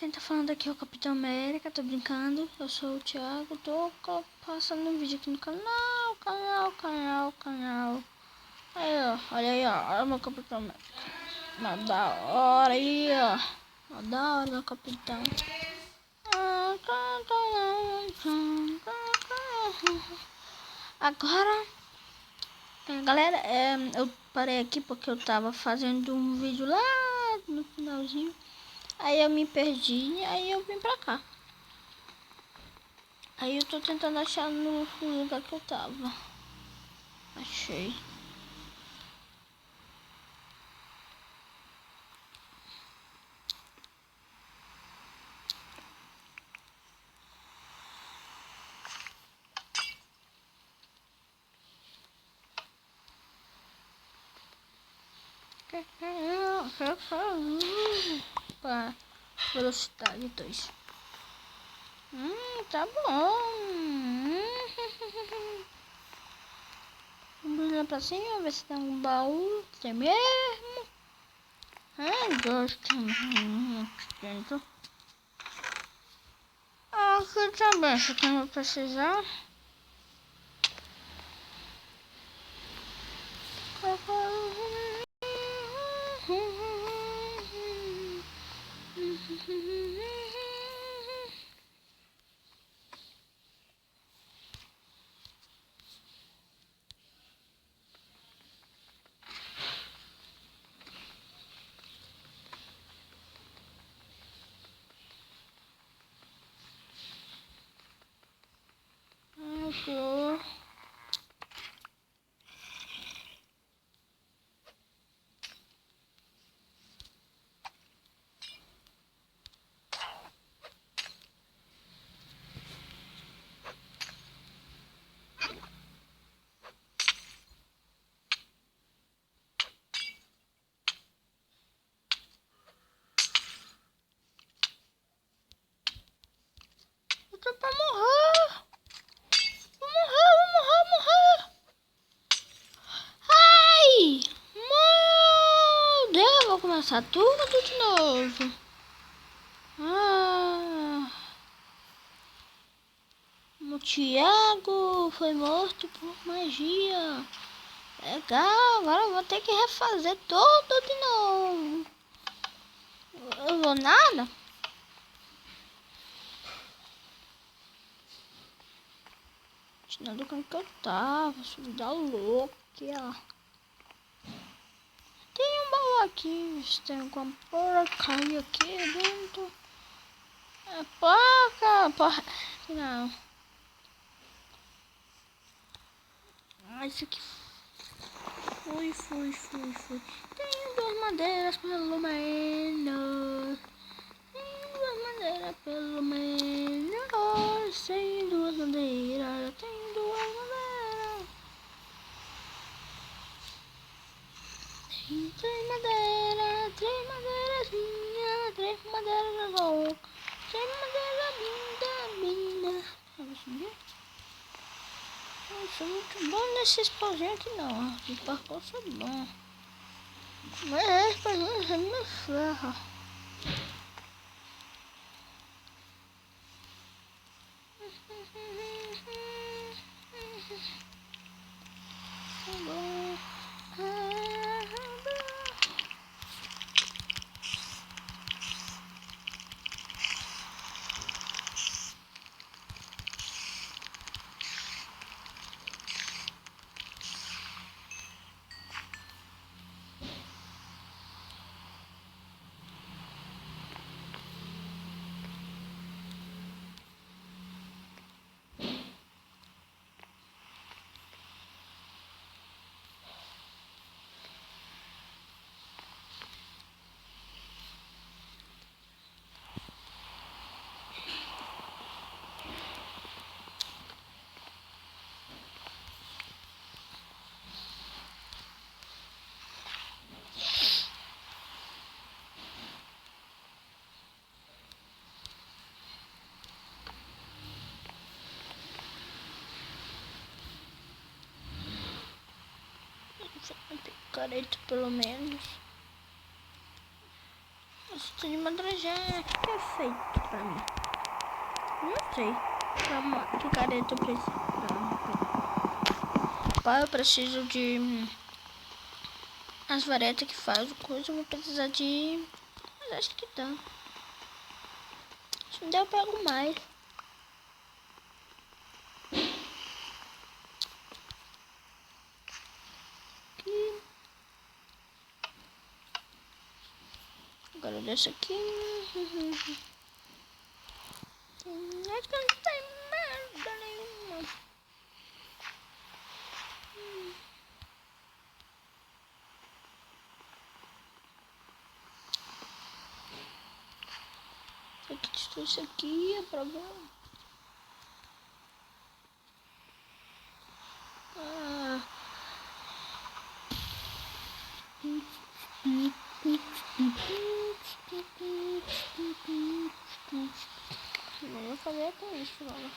Quem tá falando aqui é o Capitão América, tô brincando. Eu sou o Thiago, tô passando um vídeo aqui no canal. Aí, ó, olha aí, ó, olha o meu Capitão América. Mó da hora aí, ó. Mó da hora, meu Capitão. Agora, galera, eu parei aqui porque eu tava fazendo um vídeo lá no finalzinho. Aí eu me perdi, aí eu vim pra cá. Aí eu tô tentando achar no lugar que eu tava. Achei. Opa, velocidade 2. Tá bom. Vamos lá pra cima, ver se tem um baú. Tem mesmo. Gosto. Dentro. Aqui também, só que eu vou precisar. Eu tô pra morrer. Vou morrer. Ai! Meu Deus, vou começar tudo de novo. O Thiago foi morto por magia. Legal, agora eu vou ter que refazer tudo de novo. Eu vou nada? Tirando como que eu tava, subida louca, ó. Tem um baú aqui, tem alguma porcaria aqui dentro. É porca. Não. Isso aqui. Fui. Tenho 2 madeiras pelo menos. Tenho 2 madeiras pelo menos. Sem 2 madeiras. Tenho 2 madeiras. Tenho 3 madeiras. 3 madeiras. 3 madeiras loucas. 3 madeiras linda. Vamos subir? Não sou muito bom nesses pauzinhos aqui não. De parkour sou bom. Mas pra mim é minha ferra. Picareta pelo menos. Isso de madeira já é feito pra mim. Não sei. Que careta eu preciso pra... eu preciso de... as varetas que faz o coisa. Eu vou precisar de... mas acho que dá. Se não der eu pego mais. Aqui. Agora dessa aqui. Acho que não tem merda nenhuma. Se aqui destruir isso aqui é problema. Não vou fazer com isso, mano.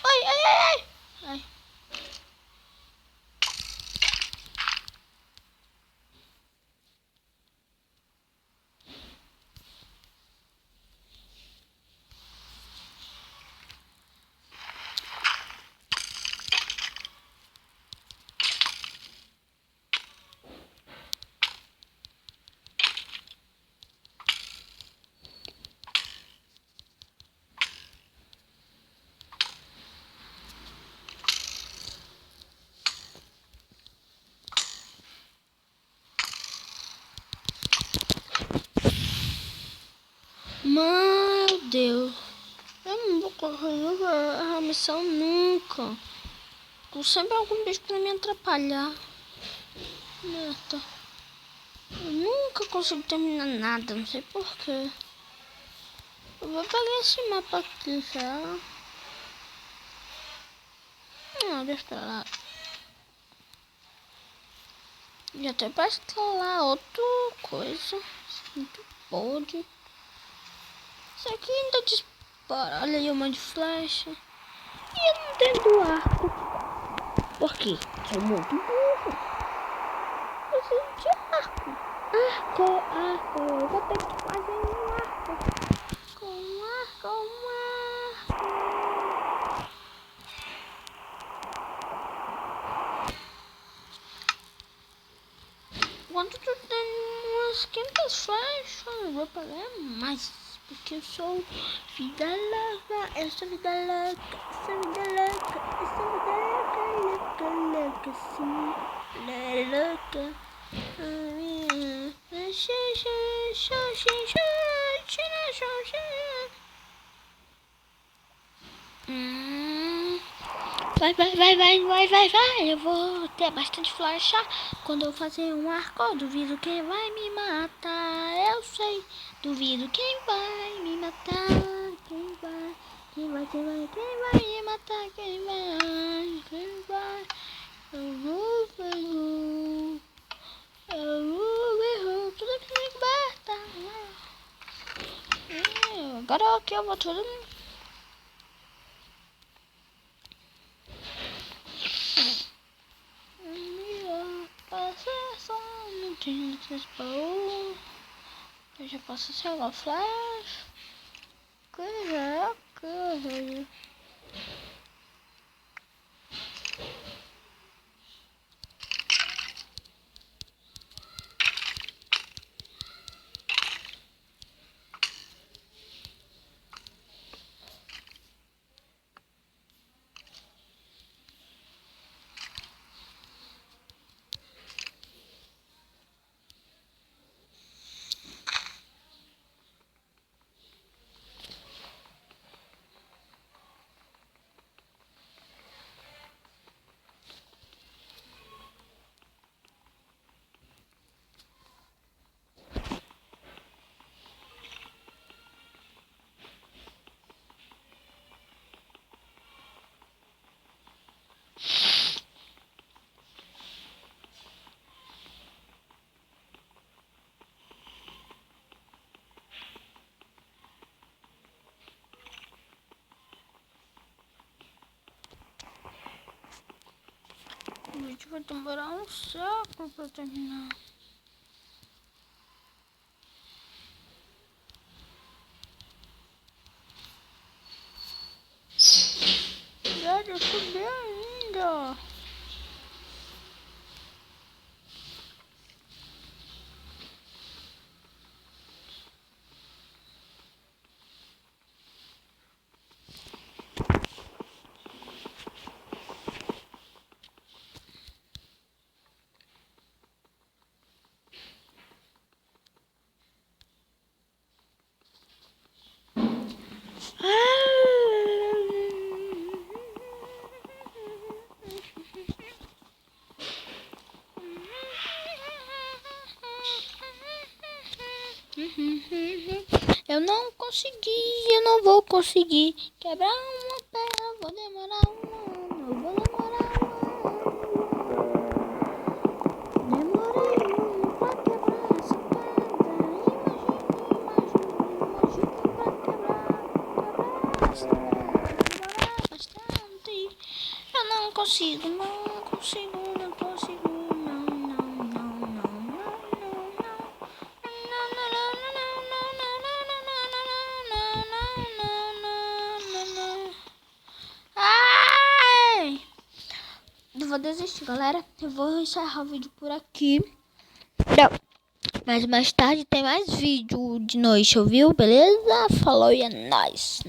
Ai, ai, ai, ai. Ai. Meu Deus. Eu não vou correr a missão nunca. Com sempre algum bicho pra me atrapalhar. Merda. Eu nunca consigo terminar nada, não sei porquê. Eu vou pegar esse mapa aqui, já. Não, deixa pra lá. Já até pra escalar outra coisa. Muito pode. Isso aqui ainda dispara. Olha aí, uma de flecha. E eu não tenho do arco. Por quê? Sou muito burro. Preciso de arco. Arco. Eu vou ter que fazer um arco. Com arco. Quando tu tem umas 500 flechas, eu vou pagar mais. Porque eu sou vida louca. Eu sou vida louca. Eu sou vida louca. Eu sou vida louca. Sim. Louca. Vai. Eu vou ter bastante flecha. Quando eu fazer um arco, eu duvido quem vai me matar. Eu sei. Duvido quem vai me matar. Quem vai me matar? Quem vai? Eu vou tudo aqui me liberta. Agora aqui eu vou tudo. Eu já posso ser uma flash. Coisa. vai demorar um século pra terminar. Eu subi ainda. Eu não consegui, eu não vou conseguir quebrar uma pedra, vou demorar um ano, eu vou demorar um ano. Demorei um ano pra quebrar essa pedra, imagine pra quebrar essa pedra, demorar bastante. Eu não consigo, não consigo, não consigo, não, não, não, não, não, não. Ai! Eu vou desistir, galera. Eu vou encerrar o vídeo por aqui. Não. Mas mais tarde tem mais vídeo de noite, ouviu? Beleza? Falou e é nóis.